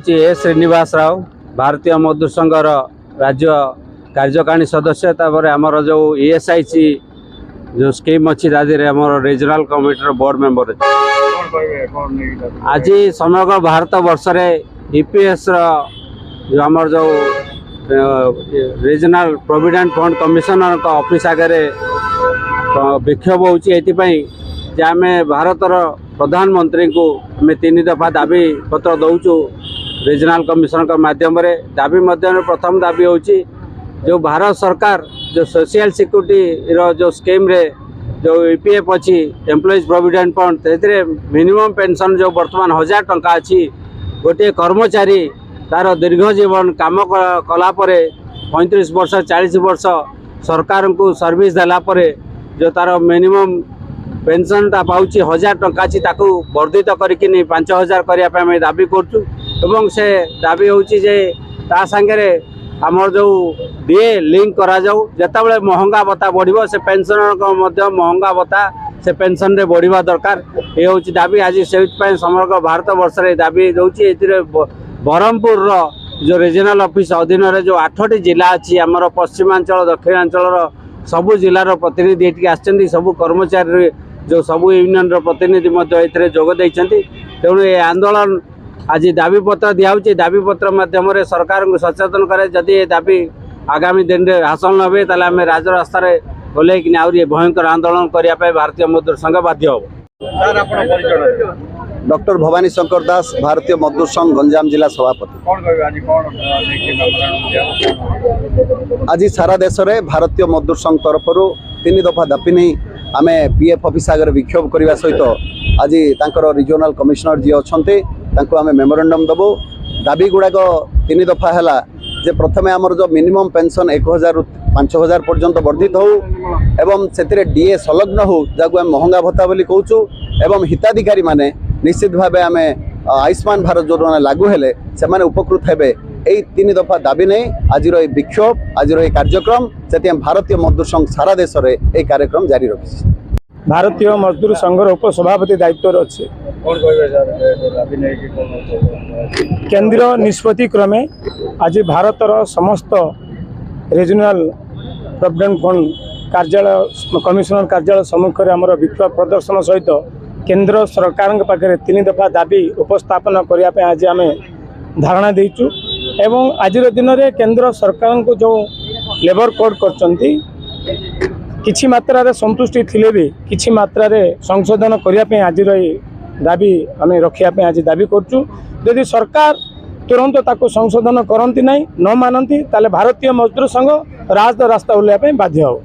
ए श्रीनिवास राव भारतीय मजदूर संघर राज्य कार्यकारिणी सदस्य तापर आमर जो ESIC जो स्कीम अच्छी आम रीजनाल कमिटी बोर्ड मेंबर आज समग्र भारत वर्ष EPS जो आमर जो रीजनाल प्रोविडेंट फंड कमिशनर का ऑफिस आगे विक्षोभ होमें भारतर प्रधानमंत्री को आम 3 दफा दाबी पत्र दौचु रीजनाल कमिशनर का माध्यम दाबी मध्य प्रथम दाबी हो जो भारत सरकार जो सोशल सिक्योरिटी रो जो स्कीम रे जो EPF अच्छी एम्प्लॉइज प्रोविडेंट फंड से मिनिमम पेंशन जो बर्तमान 1000 टंका अच्छी गोटे कर्मचारी तार दीर्घ जीवन काम कला 35 वर्ष 40 वर्ष सरकार को सर्विस देला जो तार मिनिमम पेंशन टा पाउची 1000 टंका अच्छी ताकू वर्धित करके 5000 करने दाबी करूँ एवं से दाबी होची जे ता संगे आमर जो डीए लिंक करा जाऊ जितेबाला महंगा भत्ता बढ़ो से पेंशनर को महंगा भत्ता से पेंशन रे बढ़िया दरकार ये हूँ दाबी आज से समग्र भारत वर्ष में दाबी दूसरी ब्रह्मपुर जो रीजनाल ऑफिस अधीन जो 8टी जिला अच्छी आमर पश्चिमांचल दक्षिणांचल सबू जिलार प्रतिनिधि ये आसछन्ती सबू कर्मचारी जो सबू यूनियन प्रतिनिधि जोगदे तेणु ये आंदोलन आज दाबी पत्र दिखाई दाबी पत्र माध्यम सरकार को सचेतन करे जदि ये दाबी आगामी दिन में हासिल न हुए आम राजरास्त ओल्ल भयंकर आंदोलन करने भारतीय मजदूर संघ बाध्य हो। डॉक्टर भवानी शंकर दास भारतीय मजदूर संघ गंजाम जिला सभापति। आज सारा देश में भारतीय मजदूर संघ तरफ 3 दफा दाबी नहीं आम PF ऑफिस आगे विक्षोभ करने सहित आज रिजनल कमिशनर जी अच्छा आम मेमोरेंडम दबू दाबी गुड़ाक 3 दफा है जे प्रथमे आमर जो मिनिमम पेंशन 1000 रु 5000 पर्यंत वर्धित हो एवं से DA संलग्न हो जहाँ आम महंगा भत्ता बोली कहूँ एवं हिताधिकारी माने निश्चित भाव आम आयुष्मान भारत योजना लागू हेले से माने उपकृत हेबे। यही 3 दफा दाबी नहीं आज विक्षोभ आज कार्यक्रम से भारतीय मजदूर संघ सारा देश में यह कार्यक्रम जारी रखी। भारतीय मजदूर संघर उपसभापति दायित्व अच्छे केंद्र निष्पत्ति क्रमे आज भारतर समस्त रीजनाल प्रोविडेंट फंड कार्यालय कमिशनर कार्यालय सम्मुखें आमर विक्षोभ प्रदर्शन सहित केंद्र सरकार पाखे 3 दफा दाबी उपस्थापन करने आज आम धारणा देचु एवं आज दिन में केंद्र सरकार को जो लेबर कोड करचंती किछि मात्रा रे संतुष्टि थिले भी किछि मात्रा रे संशोधन करने आज दाबी आम रखा आज दाबी करूँ यदि सरकार तुरंत ताको संशोधन करती नहीं न मानती ताले भारतीय मजदूर संघ रास्ता ओल्लैया बाध्य हो।